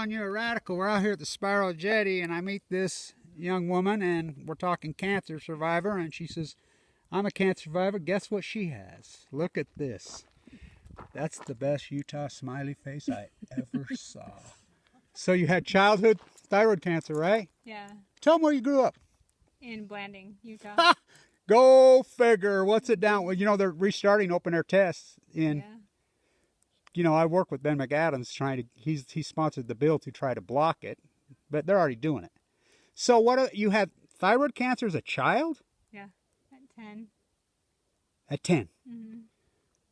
calling you a radical. We're out here at the Spiral Jetty, and I meet this young woman, and we're talking cancer survivor, and she says, I'm a cancer survivor. Guess what she has? Look at this. That's the best Utah smiley face I ever saw. So you had childhood thyroid cancer, right? Yeah. Tell them where you grew up. In Blanding, Utah. Ha! Go figure. What's it down? Well, you know, they're restarting open air tests in... Yeah. You know, I work with Ben McAdams he sponsored the bill to try to block it, but they're already doing it. So you had thyroid cancer as a child? Yeah, at 10. At 10. Mm-hmm.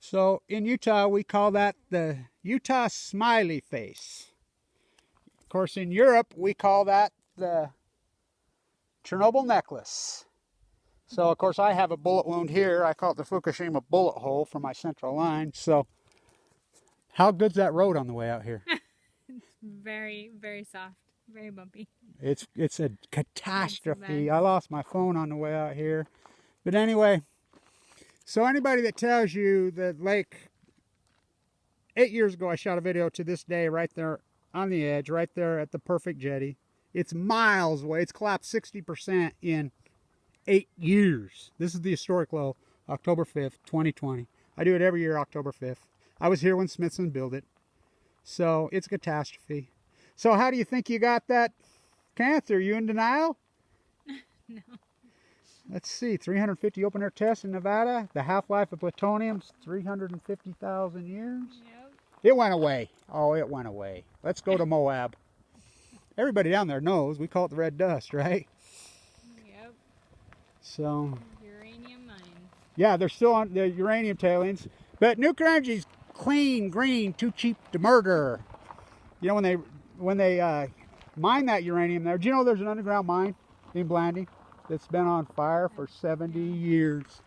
So in Utah, we call that the Utah smiley face. Of course, in Europe, we call that the Chernobyl necklace. So, of course, I have a bullet wound here. I call it the Fukushima bullet hole for my central line. So, how good's that road on the way out here? It's very, very soft, very bumpy. It's a catastrophe. I lost my phone on the way out here. But anyway, so anybody that tells you that lake, 8 years ago I shot a video to this day right there on the edge, right there at the perfect jetty. It's miles away. It's collapsed 60% in 8 years. This is the historic low, October 5th, 2020. I do it every year, October 5th. I was here when Smithson built it. So it's a catastrophe. So how do you think you got that cancer? You in denial? No. Let's see, 350 open air tests in Nevada. The half-life of plutonium's 350,000 years. Yep. It went away. Oh, it went away. Let's go to Moab. Everybody down there knows. We call it the red dust, right? Yep. So. Uranium mines. Yeah, they're still on the uranium tailings. But nuclear energy's clean, green, too cheap to murder. You know, when they mine that uranium there, do you know there's an underground mine in Blanding that's been on fire for 70 years?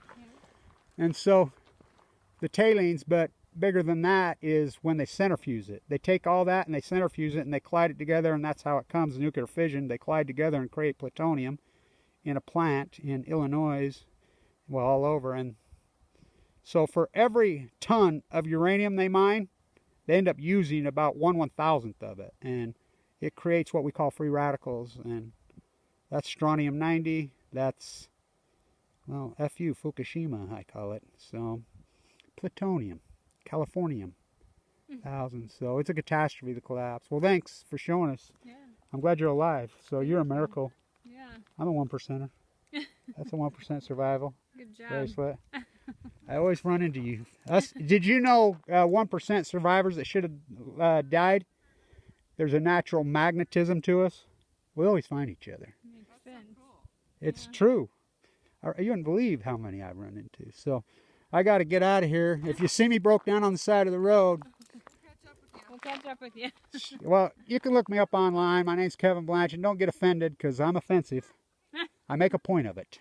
And so the tailings, but bigger than that, is when they centrifuge it. They take all that and they centrifuge it and they collide it together, and that's how it comes, nuclear fission. They collide together and create plutonium in a plant in Illinois, well, all over. And so for every ton of uranium they mine, they end up using about 1/1000th of it. And it creates what we call free radicals. And that's strontium-90. That's, well, FU, Fukushima, I call it. So plutonium, Californium, thousands. So it's a catastrophe, the collapse. Well, thanks for showing us. Yeah. I'm glad you're alive. So you're a miracle. Yeah. I'm a 1%er. That's a 1% survival. Good job. Bracelet. I always run into you. Did you know 1% survivors that should have died? There's a natural magnetism to us. We always find each other. Makes sense. It's true. You wouldn't believe how many I've run into. So I got to get out of here. If you see me broke down on the side of the road, We'll catch up with you. well, you can look me up online. My name's Kevin Blanch, and don't get offended because I'm offensive. I make a point of it.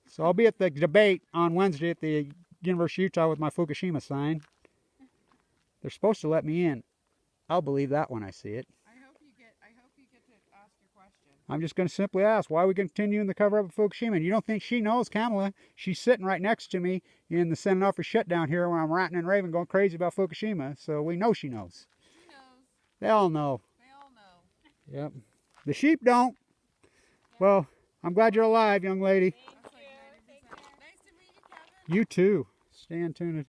So I'll be at the debate on Wednesday at the University of Utah with my Fukushima sign. They're supposed to let me in. I'll believe that when I see it. I hope you get to ask your question. I'm just going to simply ask, why are we continuing the cover-up of Fukushima? And you don't think she knows, Kamala? She's sitting right next to me in the Senate office shutdown here when I'm ranting and raving, going crazy about Fukushima. So we know she knows. She knows. They all know. They all know. Yep. The sheep don't. Well, I'm glad you're alive, young lady. Nice to meet you, Kevin. You too. Stay tuned.